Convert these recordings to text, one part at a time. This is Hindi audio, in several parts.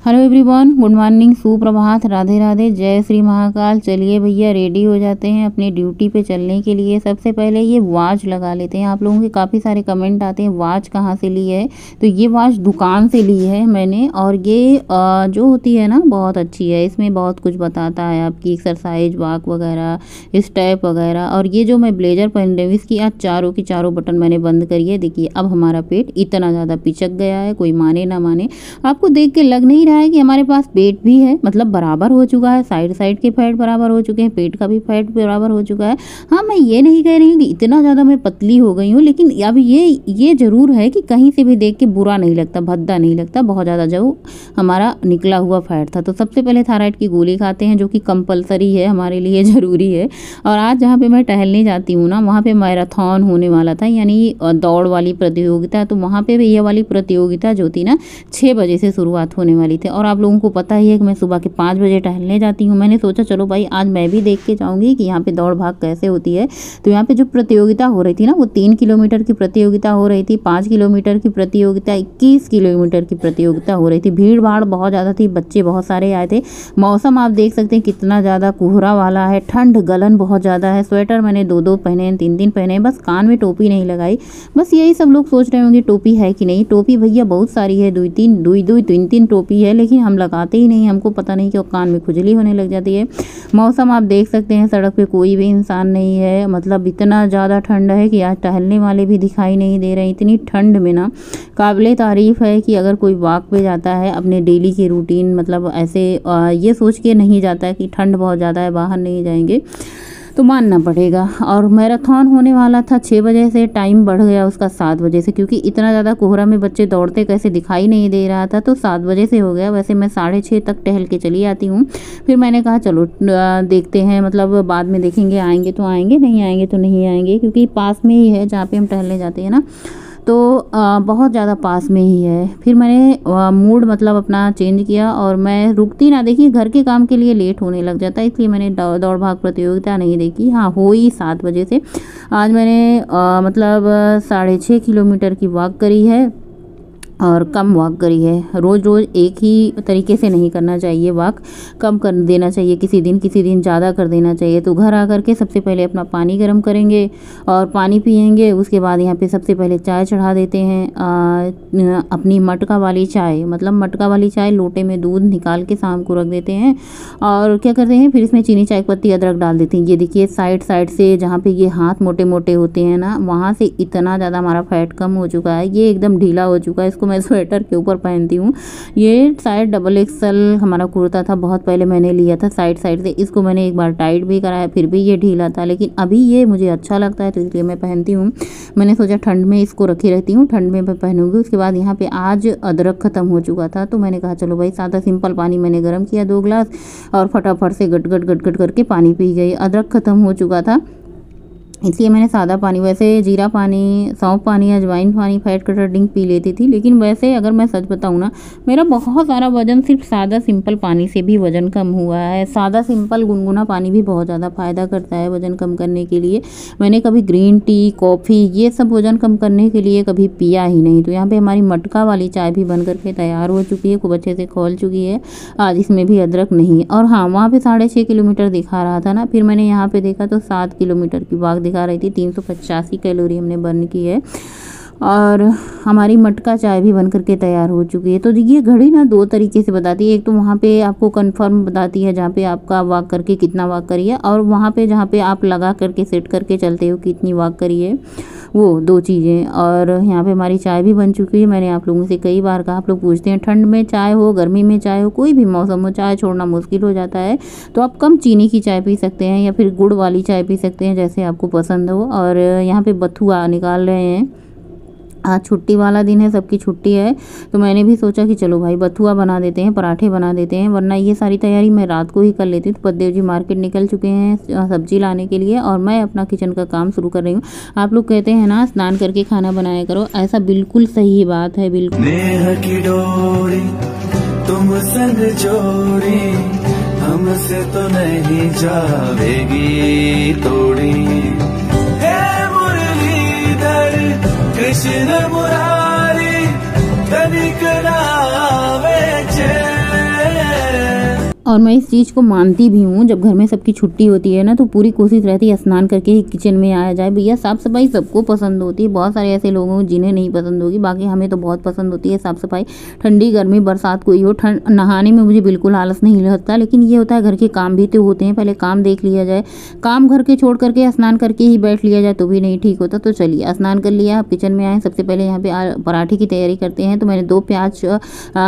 हेलो एवरीवन, गुड मॉर्निंग, सुप्रभात, राधे राधे, जय श्री महाकाल। चलिए भैया रेडी हो जाते हैं अपनी ड्यूटी पे चलने के लिए। सबसे पहले ये वॉच लगा लेते हैं। आप लोगों के काफ़ी सारे कमेंट आते हैं वॉच कहाँ से ली है, तो ये वॉच दुकान से ली है मैंने। और ये जो होती है ना बहुत अच्छी है, इसमें बहुत कुछ बताता है आपकी एक्सरसाइज, वॉक वगैरह, स्टेप वगैरह। और ये जो मैं ब्लेजर पहन रही हूँ इसकी आज चारों की चारों बटन मैंने बंद करी है। देखिए अब हमारा पेट इतना ज़्यादा पिचक गया है, कोई माने ना माने। आपको देख के लग नहीं रहा है कि हमारे पास पेट भी है, मतलब बराबर हो चुका है, साइड साइड के फैट बराबर हो चुके हैं, पेट का भी फैट बराबर हो चुका है। हाँ, मैं ये नहीं कह रही हूँ कि इतना ज़्यादा मैं पतली हो गई हूँ, लेकिन अब ये ज़रूर है कि कहीं से भी देख के बुरा नहीं लगता, भद्दा नहीं लगता बहुत ज़्यादा जो हमारा निकला हुआ फैट था। तो सबसे पहले थायराइड की गोली खाते हैं जो कि कंपलसरी है, हमारे लिए ज़रूरी है। और आज जहाँ पर मैं टहलने जाती हूँ ना, वहाँ पर मैराथन होने वाला था, यानी दौड़ वाली प्रतियोगिता। तो वहाँ पर भी ये वाली प्रतियोगिता जो थी ना 6 बजे से शुरुआत होने वाली थी। और आप लोगों को पता ही है कि मैं सुबह के 5 बजे टहलने जाती हूँ। मैंने सोचा चलो भाई आज मैं भी देख के जाऊँगी कि यहाँ पे दौड़ भाग कैसे होती है। तो यहाँ पे जो प्रतियोगिता हो रही थी ना वो 3 किलोमीटर की प्रतियोगिता हो रही थी, 5 किलोमीटर की प्रतियोगिता, 21 किलोमीटर की प्रतियोगिता हो रही थी। भीड़ भाड़ बहुत ज़्यादा थी, बच्चे बहुत सारे आए थे। मौसम आप देख सकते हैं कितना ज़्यादा कोहरा वाला है, ठंड गलन बहुत ज़्यादा है। स्वेटर मैंने 2-2 पहने हैं, 3-3 पहने हैं, बस कान में टोपी नहीं लगाई। बस यही सब लोग सोच रहे होंगे टोपी है कि नहीं। टोपी भैया बहुत सारी है, 2-3 टोपी है, लेकिन हम लगाते ही नहीं। हमको पता नहीं क्यों कान में खुजली होने लग जाती है। मौसम आप देख सकते हैं, सड़क पे कोई भी इंसान नहीं है, मतलब इतना ज़्यादा ठंड है कि आज टहलने वाले भी दिखाई नहीं दे रहे हैं। इतनी ठंड में ना काबिले तारीफ़ है कि अगर कोई वॉक पे जाता है अपने डेली की रूटीन, मतलब ऐसे ये सोच के नहीं जाता है कि ठंड बहुत ज़्यादा है बाहर नहीं जाएंगे, तो मानना पड़ेगा। और मैराथन होने वाला था 6 बजे से, टाइम बढ़ गया उसका 7 बजे से, क्योंकि इतना ज़्यादा कोहरा में बच्चे दौड़ते कैसे दिखाई नहीं दे रहा था, तो 7 बजे से हो गया। वैसे मैं 6:30 तक टहल के चली आती हूँ। फिर मैंने कहा चलो देखते हैं, मतलब बाद में देखेंगे, आएंगे तो आएंगे, नहीं आएंगे तो नहीं आएंगे, क्योंकि पास में ही है जहाँ पर हम टहलने जाते हैं ना, तो बहुत ज़्यादा पास में ही है। फिर मैंने मूड मतलब अपना चेंज किया और मैं रुकती ना, देखिए घर के काम के लिए लेट होने लग जाता है, इसलिए मैंने दौड़ भाग प्रतियोगिता नहीं देखी। हाँ, हो ही 7 बजे से। आज मैंने मतलब 6.5 किलोमीटर की वॉक करी है और कम वॉक करी है। रोज़ रोज़ एक ही तरीके से नहीं करना चाहिए, वॉक कम कर देना चाहिए, किसी दिन ज़्यादा कर देना चाहिए। तो घर आकर के सबसे पहले अपना पानी गर्म करेंगे और पानी पियेंगे। उसके बाद यहाँ पे सबसे पहले चाय चढ़ा देते हैं, अपनी मटका वाली चाय, मतलब मटका वाली चाय, लोटे में दूध निकाल के शाम को रख देते हैं। और क्या करते हैं, फिर इसमें चीनी, चाय पत्ती, अदरक डाल देते हैं। ये देखिए साइड साइड से जहाँ पे ये हाथ मोटे मोटे होते हैं ना, वहाँ से इतना ज़्यादा हमारा फैट कम हो चुका है, ये एकदम ढीला हो चुका है। इसको मैं स्वेटर के ऊपर पहनती हूँ। ये शायद XXL हमारा कुर्ता था, बहुत पहले मैंने लिया था साइड साइड से। इसको मैंने एक बार टाइट भी कराया, फिर भी ये ढीला था, लेकिन अभी ये मुझे अच्छा लगता है तो इसलिए मैं पहनती हूँ। मैंने सोचा ठंड में इसको रखी रहती हूँ, ठंड में मैं पहनूंगी। उसके बाद यहाँ पे आज अदरक ख़त्म हो चुका था, तो मैंने कहा चलो भाई सादा सिंपल पानी मैंने गर्म किया 2 गिलास और फटाफट से गट गट गट गट करके पानी पी गई। अदरक ख़त्म हो चुका था इसलिए मैंने सादा पानी, वैसे जीरा पानी, सौंफ पानी, अजवाइन पानी, फैट कटर ड्रिंक पी लेती थी। लेकिन वैसे अगर मैं सच बताऊँ ना, मेरा बहुत सारा वज़न सिर्फ सादा सिंपल पानी से भी वज़न कम हुआ है। सादा सिंपल गुनगुना पानी भी बहुत ज़्यादा फ़ायदा करता है वज़न कम करने के लिए। मैंने कभी ग्रीन टी, कॉफ़ी, ये सब वज़न कम करने के लिए कभी पिया ही नहीं। तो यहाँ पर हमारी मटका वाली चाय भी बन करके तैयार हो चुकी है, खूब अच्छे से खोल चुकी है। आज इसमें भी अदरक नहीं। और हाँ, वहाँ पर 6.5 किलोमीटर दिखा रहा था ना, फिर मैंने यहाँ पर देखा तो 7 किलोमीटर की वॉक दिखा रही थी। 385 कैलोरी हमने बर्न की है और हमारी मटका चाय भी बन करके तैयार हो चुकी है। तो ये घड़ी ना 2 तरीके से बताती है। एक तो वहाँ पे आपको कंफर्म बताती है जहाँ पे आपका वॉक करके कितना वॉक करी है, और वहाँ पे जहाँ पे आप लगा करके सेट करके चलते हो कितनी वॉक करी है, वो 2 चीज़ें। और यहाँ पे हमारी चाय भी बन चुकी है। मैंने आप लोगों से कई बार कहा, आप लोग पूछते हैं ठंड में चाय हो, गर्मी में चाय हो, कोई भी मौसम हो, चाय छोड़ना मुश्किल हो जाता है। तो आप कम चीनी की चाय पी सकते हैं या फिर गुड़ वाली चाय पी सकते हैं, जैसे आपको पसंद हो। और यहाँ पे बथुआ निकाल रहे हैं, आज छुट्टी वाला दिन है, सबकी छुट्टी है, तो मैंने भी सोचा कि चलो भाई बथुआ बना देते हैं, पराठे बना देते हैं। वरना ये सारी तैयारी मैं रात को ही कर लेती। तो पद्देव जी मार्केट निकल चुके हैं सब्जी लाने के लिए और मैं अपना किचन का काम शुरू कर रही हूँ। आप लोग कहते हैं ना स्नान करके खाना बनाया करो, ऐसा बिल्कुल सही बात है। बिल्कुल नेह की डोरी तुम संग जोड़ी, हमसे तो नहीं जावेगी तोड़ी। कृष्ण मुरारी तनिक नावे और मैं इस चीज़ को मानती भी हूँ। जब घर में सबकी छुट्टी होती है ना तो पूरी कोशिश रहती है स्नान करके ही किचन में आया जाए। भैया साफ़ सफाई सबको पसंद होती है, बहुत सारे ऐसे लोग हैं जिन्हें नहीं पसंद होगी, बाकी हमें तो बहुत पसंद होती है साफ़ सफाई। ठंडी गर्मी बरसात कोई हो, ठंड नहाने में मुझे बिल्कुल आलस नहीं लगता, लेकिन ये होता है घर के काम भी तो होते हैं, पहले काम देख लिया जाए। काम घर के छोड़ करके स्नान करके ही बैठ लिया जाए तो भी नहीं ठीक होता। तो चलिए स्नान कर लिया, किचन में आए। सबसे पहले यहाँ पे पराठे की तैयारी करते हैं। तो मैंने 2 प्याज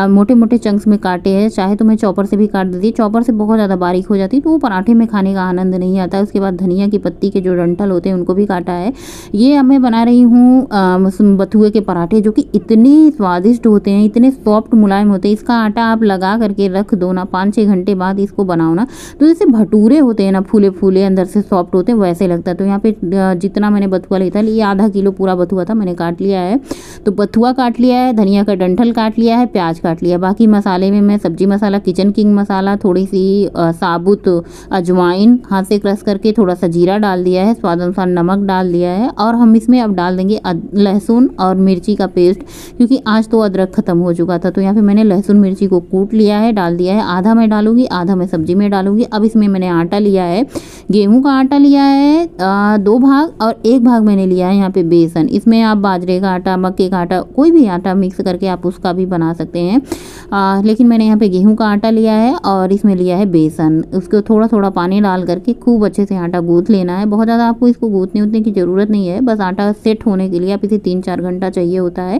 मोटे मोटे चंक्स में काटे हैं, चाहे तो मैं चॉपर से भी काट देती, चॉपर से बहुत ज़्यादा बारीक हो जाती तो वो पराठे में खाने का आनंद नहीं आता। उसके बाद धनिया की पत्ती के जो डंठल होते हैं उनको भी काटा है। ये अब मैं बना रही हूँ बथुए के पराठे, जो कि इतने स्वादिष्ट होते हैं, इतने सॉफ्ट मुलायम होते हैं। इसका आटा आप लगा करके रख दो ना, 5-6 घंटे बाद इसको बनाओ ना, तो जैसे भटूरे होते हैं ना, फूले फूले अंदर से सॉफ्ट होते हैं, वैसे लगता है। तो यहाँ पे जितना मैंने बथुआ लिया था, ये आधा किलो पूरा बथुआ था, मैंने काट लिया है। तो बथुआ काट लिया है, धनिया का डंठल काट लिया है, प्याज काट लिया। बाकी मसाले में मैं सब्जी मसाला, किचन किंग मसाला, थोड़ी सी साबुत अजवाइन हाथ से क्रश करके, थोड़ा सा जीरा डाल दिया है, स्वाद अनुसार नमक डाल दिया है। और हम इसमें अब डाल देंगे लहसुन और मिर्ची का पेस्ट, क्योंकि आज तो अदरक खत्म हो चुका था। तो यहाँ पे मैंने लहसुन मिर्ची को कूट लिया है, डाल दिया है। आधा मैं डालूंगी, आधा मैं सब्जी में डालूंगी। अब इसमें मैंने आटा लिया है, गेहूं का आटा लिया है 2 भाग, और 1 भाग मैंने लिया है यहाँ पे बेसन। इसमें आप बाजरे का आटा, मक्के का आटा, कोई भी आटा मिक्स करके आप उसका भी बना सकते हैं, लेकिन मैंने यहाँ पे गेहूं का आटा लिया है और इसमें लिया है बेसन। उसको थोड़ा थोड़ा पानी डाल करके खूब अच्छे से आटा गूँथ लेना है। बहुत ज़्यादा आपको इसको गूँथने उतने की ज़रूरत नहीं है, बस आटा सेट होने के लिए आप इसे 3-4 घंटा चाहिए होता है।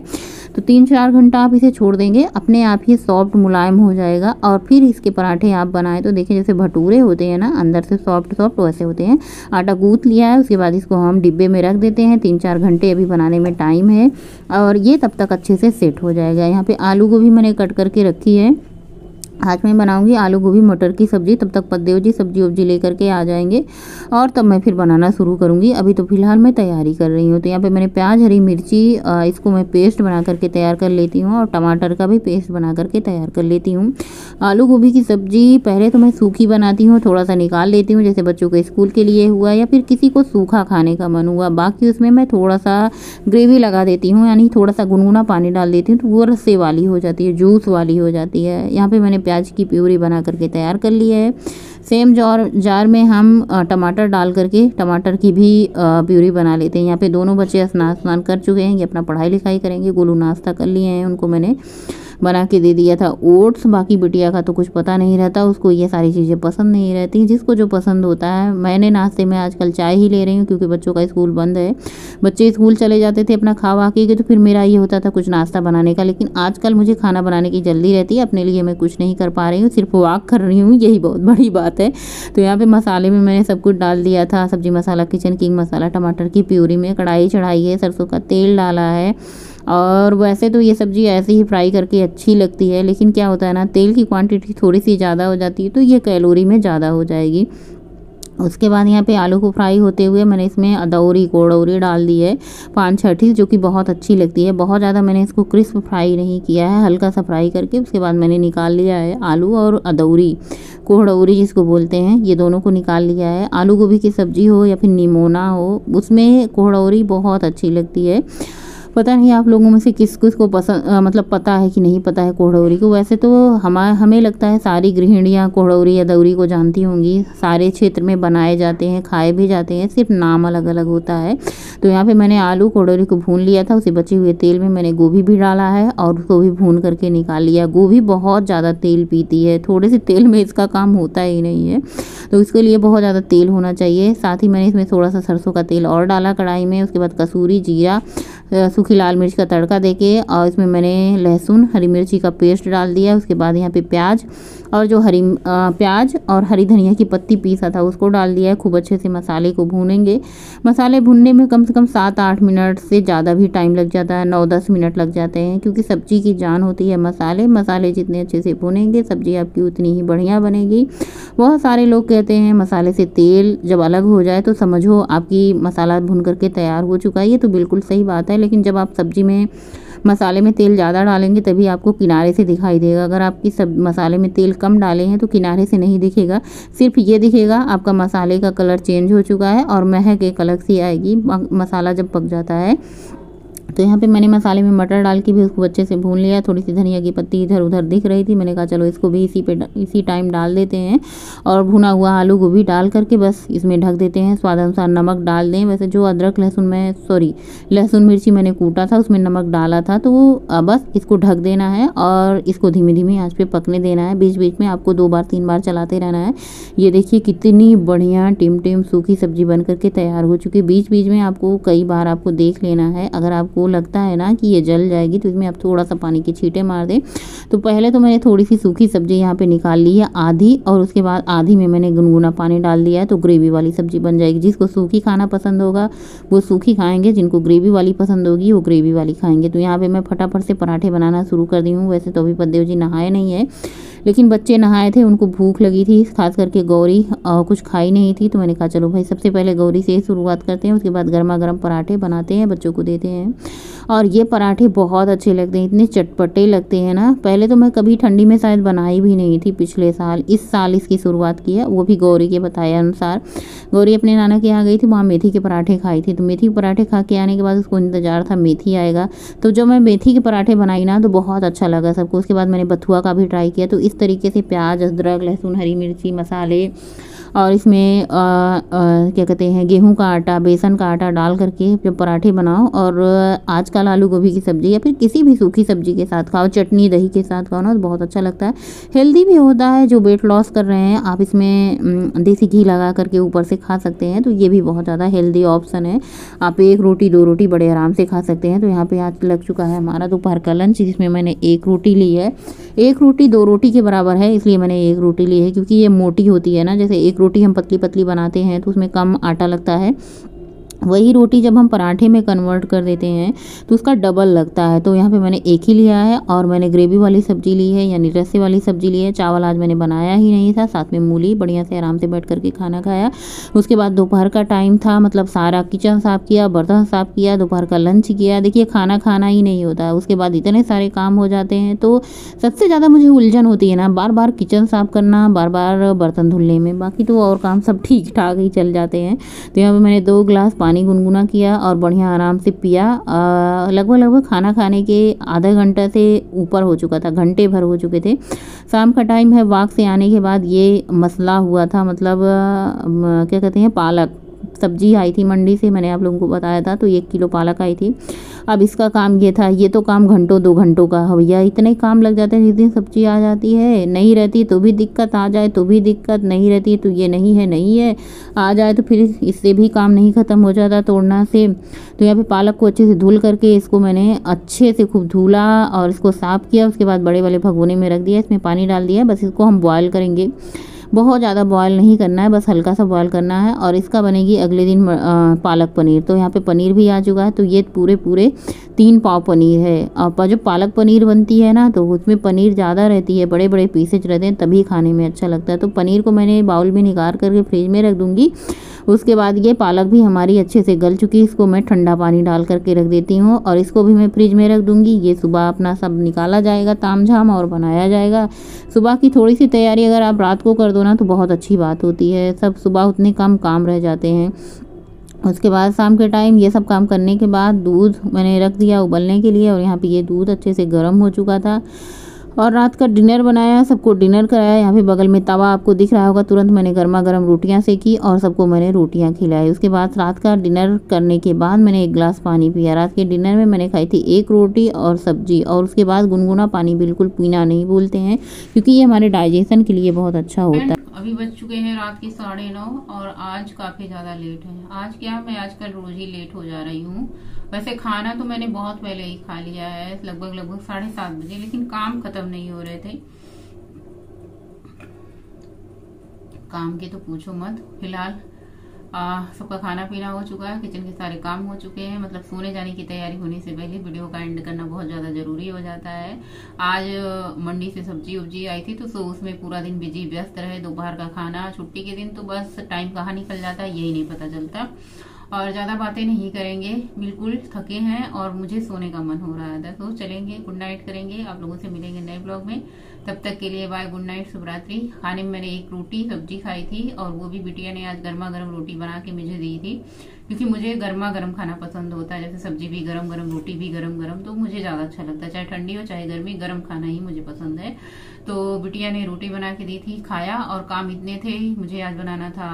तो 3-4 घंटा आप इसे छोड़ देंगे, अपने आप ही सॉफ्ट मुलायम हो जाएगा। और फिर इसके पराठे आप बनाएं तो देखिए जैसे भटूरे होते हैं ना, अंदर से सॉफ्ट सॉफ्ट, वैसे होते हैं। आटा गूँथ लिया है, उसके बाद इसको हम डिब्बे में रख देते हैं। 3-4 घंटे अभी बनाने में टाइम है और ये तब तक अच्छे से सेट हो जाएगा। यहाँ पे आलू को भी मैंने कट करके रखी है। आज मैं बनाऊंगी आलू गोभी मटर की सब्ज़ी, तब तक पद्देव जी सब्जी वब्जी लेकर के आ जाएंगे और तब मैं फिर बनाना शुरू करूंगी। अभी तो फिलहाल मैं तैयारी कर रही हूँ। तो यहाँ पे मैंने प्याज, हरी मिर्ची, इसको मैं पेस्ट बना करके तैयार कर लेती हूँ और टमाटर का भी पेस्ट बना करके तैयार कर लेती हूँ। आलू गोभी की सब्ज़ी पहले तो मैं सूखी बनाती हूँ, थोड़ा सा निकाल लेती हूँ, जैसे बच्चों के स्कूल के लिए हुआ या फिर किसी को सूखा खाने का मन हुआ। बाकी उसमें मैं थोड़ा सा ग्रेवी लगा देती हूँ, यानी थोड़ा सा गुनगुना पानी डाल देती हूँ, तो वो रस्से वाली हो जाती है, जूस वाली हो जाती है। यहाँ पर मैंने प्याज की प्यूरी बना करके तैयार कर ली है। सेम जार में हम टमाटर डाल करके टमाटर की भी प्यूरी बना लेते हैं। यहाँ पे दोनों बच्चे स्नान कर चुके हैं, ये अपना पढ़ाई लिखाई करेंगे। गोलू नाश्ता कर लिए हैं, उनको मैंने बना के दे दिया था ओट्स। बाकी बिटिया का तो कुछ पता नहीं रहता, उसको ये सारी चीज़ें पसंद नहीं रहती, जिसको जो पसंद होता है। मैंने नाश्ते में आजकल चाय ही ले रही हूँ, क्योंकि बच्चों का स्कूल बंद है। बच्चे स्कूल चले जाते थे अपना खा वा के, तो फिर मेरा ये होता था कुछ नाश्ता बनाने का, लेकिन आजकल मुझे खाना बनाने की जल्दी रहती है। अपने लिए मैं कुछ नहीं कर पा रही हूँ, सिर्फ वॉक कर रही हूँ, यही बहुत बड़ी बात है। तो यहाँ पे मसाले में मैंने सब कुछ डाल दिया था, सब्जी मसाला, किचन किंग मसाला, टमाटर की प्यूरी में कढ़ाई चढ़ाई है, सरसों का तेल डाला है। और वैसे तो ये सब्ज़ी ऐसे ही फ्राई करके अच्छी लगती है, लेकिन क्या होता है ना, तेल की क्वांटिटी थोड़ी सी ज़्यादा हो जाती है, तो ये कैलोरी में ज़्यादा हो जाएगी। उसके बाद यहाँ पे आलू को फ्राई होते हुए मैंने इसमें अदौरी कोड़ौरी डाल दी है 5-6, जो कि बहुत अच्छी लगती है। बहुत ज़्यादा मैंने इसको क्रिस्प फ्राई नहीं किया है, हल्का सा फ्राई करके उसके बाद मैंने निकाल लिया है। आलू और अदौरी, कोड़ौरी जिसको बोलते हैं, ये दोनों को निकाल लिया है। आलू गोभी की सब्ज़ी हो या फिर निमोना हो, उसमें कोड़ौरी बहुत अच्छी लगती है। पता नहीं आप लोगों में से किस किस को पसंद, मतलब पता है कि नहीं पता है कोड़ौरी को। वैसे तो हमें लगता है सारी गृहिणियाँ कोड़ौरी या दौरी को जानती होंगी, सारे क्षेत्र में बनाए जाते हैं, खाए भी जाते हैं, सिर्फ नाम अलग अलग होता है। तो यहाँ पे मैंने आलू कोड़ौरी को भून लिया था, उसे बचे हुए तेल में मैंने गोभी भी डाला है और उसको भी भून करके निकाल लिया। गोभी बहुत ज़्यादा तेल पीती है, थोड़े से तेल में इसका काम होता ही नहीं है, तो इसके लिए बहुत ज़्यादा तेल होना चाहिए। साथ ही मैंने इसमें थोड़ा सा सरसों का तेल और डाला कढ़ाई में। उसके बाद कसूरी जीरा, सूखी लाल मिर्च का तड़का देके, और इसमें मैंने लहसुन, हरी मिर्ची का पेस्ट डाल दिया। उसके बाद यहाँ पे प्याज और जो प्याज और हरी धनिया की पत्ती पीसा था उसको डाल दिया है। खूब अच्छे से मसाले को भूनेंगे। मसाले भूनने में कम से कम 7-8 मिनट से ज़्यादा भी टाइम लग जाता है, 9-10 मिनट लग जाते हैं, क्योंकि सब्जी की जान होती है मसाले जितने अच्छे से भूनेंगे सब्जी आपकी उतनी ही बढ़िया बनेगी। बहुत सारे लोग कहते हैं मसाले से तेल जब अलग हो जाए तो समझो आपकी मसाला भून करके तैयार हो चुका है। ये तो बिल्कुल सही बात है, लेकिन जब आप सब्जी में मसाले में तेल ज़्यादा डालेंगे तभी आपको किनारे से दिखाई देगा। अगर आपकी सब मसाले में तेल कम डाले हैं तो किनारे से नहीं दिखेगा, सिर्फ ये दिखेगा आपका मसाले का कलर चेंज हो चुका है और महक एक अलग सी आएगी मसाला जब पक जाता है। तो यहाँ पे मैंने मसाले में मटर डाल के भी उसको अच्छे से भून लिया। थोड़ी सी धनिया की पत्ती इधर उधर दिख रही थी, मैंने कहा चलो इसको भी इसी टाइम डाल देते हैं। और भुना हुआ आलू गोभी डाल करके बस इसमें ढक देते हैं। स्वाद अनुसार नमक डाल दें। वैसे जो अदरक लहसुन मिर्ची मैंने कूटा था उसमें नमक डाला था, तो बस इसको ढक देना है और इसको धीमी धीमी आँच पे पकने देना है। बीच बीच में आपको 2 बार 3 बार चलाते रहना है। ये देखिए कितनी बढ़िया टिम सूखी सब्जी बन करके तैयार हो चुकी है। बीच बीच में आपको कई बार आपको देख लेना है। अगर आपको लगता है ना कि ये जल जाएगी तो इसमें आप थोड़ा सा पानी के छींटे मार दें। तो पहले तो मैंने थोड़ी सी सूखी सब्जी यहाँ पे निकाल ली है आधी, और उसके बाद आधी में मैंने गुनगुना पानी डाल दिया है, तो ग्रेवी वाली सब्जी बन जाएगी। जिसको सूखी खाना पसंद होगा वो सूखी खाएंगे, जिनको ग्रेवी वाली पसंद होगी वो ग्रेवी वाली खाएंगे। तो यहाँ पे मैं फटाफट से पराठे बनाना शुरू कर दी हूँ। वैसे तो अभी पद्देव जी नहाए नहीं है, लेकिन बच्चे नहाए थे, उनको भूख लगी थी, खास करके गौरी कुछ खाई नहीं थी। तो मैंने कहा चलो भाई सबसे पहले गौरी से शुरुआत करते हैं, उसके बाद गर्मा गर्म पराठे बनाते हैं, बच्चों को देते हैं। और ये पराठे बहुत अच्छे लगते हैं, इतने चटपटे लगते हैं ना। पहले तो मैं कभी ठंडी में शायद बनाई भी नहीं थी, पिछले साल, इस साल इसकी शुरुआत की है, वो भी गौरी के बताए अनुसार। गौरी अपने नाना के यहाँ गई थी, वहाँ मेथी के पराठे खाई थी। तो मेथी के पराठे खा के आने के बाद उसको इंतजार था मेथी आएगा। तो जब मैं मेथी के पराठे बनाई ना तो बहुत अच्छा लगा सबको। उसके बाद मैंने बथुआ का भी ट्राई किया। तो इस तरीके से प्याज, अदरक, लहसुन, हरी मिर्ची, मसाले और इसमें क्या कहते हैं गेहूं का आटा, बेसन का आटा डाल करके जब पराठे बनाओ, और आजकल आलू गोभी की सब्ज़ी या फिर किसी भी सूखी सब्जी के साथ खाओ, चटनी दही के साथ खाओ ना, तो बहुत अच्छा लगता है। हेल्दी भी होता है। जो वेट लॉस कर रहे हैं आप इसमें देसी घी लगा करके ऊपर से खा सकते हैं, तो ये भी बहुत ज़्यादा हेल्दी ऑप्शन है। आप 1 रोटी 2 रोटी बड़े आराम से खा सकते हैं। तो यहाँ पे आज लग चुका है हमारा दोपहर का लंच, जिसमें मैंने 1 रोटी ली है। 1 रोटी 2 रोटी के बराबर है, इसलिए मैंने 1 रोटी ली है, क्योंकि ये मोटी होती है ना। जैसे 1 रोटी हम पतली पतली बनाते हैं तो उसमें कम आटा लगता है, वही रोटी जब हम पराठे में कन्वर्ट कर देते हैं तो उसका डबल लगता है। तो यहाँ पे मैंने 1 ही लिया है, और मैंने ग्रेवी वाली सब्जी ली है, यानी रस्से वाली सब्जी ली है। चावल आज मैंने बनाया ही नहीं था, साथ में मूली, बढ़िया से आराम से बैठ करके खाना खाया। उसके बाद दोपहर का टाइम था, मतलब सारा किचन साफ़ किया, बर्तन साफ़ किया, दोपहर का लंच किया। देखिए खाना खाना ही नहीं होता, उसके बाद इतने सारे काम हो जाते हैं। तो सबसे ज़्यादा मुझे उलझन होती है ना, बार बार किचन साफ़ करना, बार बार बर्तन धुलने में। बाकी तो और काम सब ठीक ठाक ही चल जाते हैं। तो यहाँ पर मैंने 2 गिलास पानी गुनगुना किया और बढ़िया आराम से पिया। लगभग खाना खाने के आधा घंटा से ऊपर हो चुका था, घंटे भर हो चुके थे। शाम का टाइम है, वॉक से आने के बाद ये मसला हुआ था, मतलब क्या कहते हैं, पालक सब्जी आई थी मंडी से, मैंने आप लोगों को बताया था। तो 1 किलो पालक आई थी। अब इसका काम ये था, ये तो काम घंटों 2 घंटों का है भैया, इतने काम लग जाते हैं। जिस दिन सब्जी आ जाती है, नहीं रहती तो भी दिक्कत, आ जाए तो भी दिक्कत, नहीं रहती तो ये नहीं है, आ जाए तो फिर इससे भी काम नहीं ख़त्म हो जाता तोड़ना से। तो यहाँ पे पालक को अच्छे से धुल करके इसको मैंने अच्छे से खूब धुला और इसको साफ़ किया। उसके बाद बड़े वाले भगोने में रख दिया, इसमें पानी डाल दिया। बस इसको हम बॉयल करेंगे, बहुत ज़्यादा बॉयल नहीं करना है, बस हल्का सा बॉयल करना है। और इसका बनेगी अगले दिन पालक पनीर। तो यहाँ पे पनीर भी आ चुका है। तो ये पूरे 3 पाव पनीर है। और जो पालक पनीर बनती है ना, तो उसमें पनीर ज़्यादा रहती है, बड़े बड़े पीसेज रहते हैं, तभी खाने में अच्छा लगता है। तो पनीर को मैंने बाउल में निकाल करके फ्रिज में रख दूँगी। उसके बाद ये पालक भी हमारी अच्छे से गल चुकी है, इसको मैं ठंडा पानी डाल करके रख देती हूँ, और इसको भी मैं फ्रिज में रख दूँगी। ये सुबह अपना सब निकाला जाएगा तामझाम और बनाया जाएगा। सुबह की थोड़ी सी तैयारी अगर आप रात को कर दो ना तो बहुत अच्छी बात होती है। सब सुबह उतने कम काम रह जाते हैं। उसके बाद शाम के टाइम ये सब काम करने के बाद दूध मैंने रख दिया उबलने के लिए, और यहाँ पे ये दूध अच्छे से गर्म हो चुका था। और रात का डिनर बनाया, सबको डिनर कराया। यहाँ पे बगल में तवा आपको दिख रहा होगा, तुरंत मैंने गर्मा गर्म रोटियाँ सेकी और सबको मैंने रोटियाँ खिलाई। उसके बाद रात का डिनर करने के बाद मैंने 1 गिलास पानी पिया। रात के डिनर में मैंने खाई थी 1 रोटी और सब्जी, और उसके बाद गुनगुना पानी बिल्कुल पीना नहीं भूलते हैं, क्योंकि ये हमारे डाइजेशन के लिए बहुत अच्छा होता है। अभी बज चुके हैं रात के 9:30 और आज काफ़ी ज़्यादा लेट है। आज क्या, मैं आजकल रोज ही लेट हो जा रही हूँ। वैसे खाना तो मैंने बहुत पहले ही खा लिया है, लगभग 7:30 बजे, लेकिन काम खत्म नहीं हो रहे थे। काम के तो पूछो मत। फिलहाल सबका खाना पीना हो चुका है, किचन के सारे काम हो चुके हैं। मतलब सोने जाने की तैयारी होने से पहले वीडियो का एंड करना बहुत ज़्यादा ज़रूरी हो जाता है। आज मंडी से सब्जी उब्जी आई थी, तो उसमें पूरा दिन बिजी व्यस्त रहे। दोपहर का खाना, छुट्टी के दिन तो बस टाइम कहाँ निकल जाता है यही नहीं पता चलता। और ज़्यादा बातें नहीं करेंगे, बिल्कुल थके हैं और मुझे सोने का मन हो रहा है। तो चलेंगे, गुड नाइट करेंगे। आप लोगों से मिलेंगे नए ब्लॉग में। तब तक के लिए बाय, गुड नाइट, शुभ रात्रि। खाने में मैंने एक रोटी सब्जी खाई थी और वो भी बिटिया ने आज गर्मा गर्म रोटी बना के मुझे दी थी, क्योंकि मुझे गर्मा गर्म खाना पसंद होता है। जैसे सब्जी भी गरम गरम, रोटी भी गरम गरम, तो मुझे ज्यादा अच्छा लगता है। चाहे ठंडी हो चाहे गर्मी, गर्म खाना ही मुझे पसंद है। तो बिटिया ने रोटी बना के दी थी, खाया। और काम इतने थे, मुझे आज बनाना था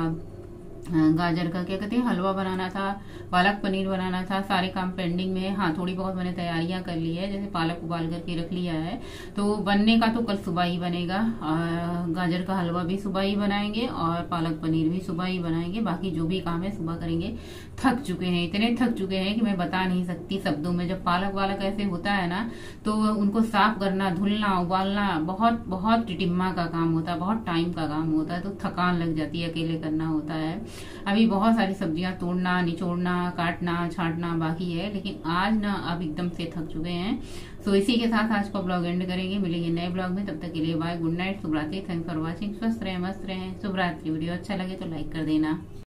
गाजर का क्या कहते हैं हलवा बनाना था, पालक पनीर बनाना था। सारे काम पेंडिंग में। हाँ, थोड़ी बहुत मैंने तैयारियां कर ली है, जैसे पालक उबाल करके रख लिया है। तो बनने का तो कल सुबह ही बनेगा। गाजर का हलवा भी सुबह ही बनाएंगे और पालक पनीर भी सुबह ही बनाएंगे। बाकी जो भी काम है सुबह करेंगे। थक चुके हैं, इतने थक चुके हैं कि मैं बता नहीं सकती शब्दों में। जब पालक वालक ऐसे होता है ना, तो उनको साफ करना, धुलना, उबालना बहुत बहुत टिटिम्मा का काम होता है, बहुत टाइम का काम होता है। तो थकान लग जाती है, अकेले करना होता है। अभी बहुत सारी सब्जियां तोड़ना, निचोड़ना, काटना, छांटना बाकी है, लेकिन आज ना अब एकदम से थक चुके हैं। तो इसी के साथ आज का ब्लॉग एंड करेंगे। मिलेंगे नए ब्लॉग में, तब तक के लिए बाय, गुड नाइट, शुभ रात्रि, थैंक्स फॉर वॉचिंग। स्वस्थ रहें, मस्त रहें, शुभ रात्रि। वीडियो अच्छा लगे तो लाइक कर देना।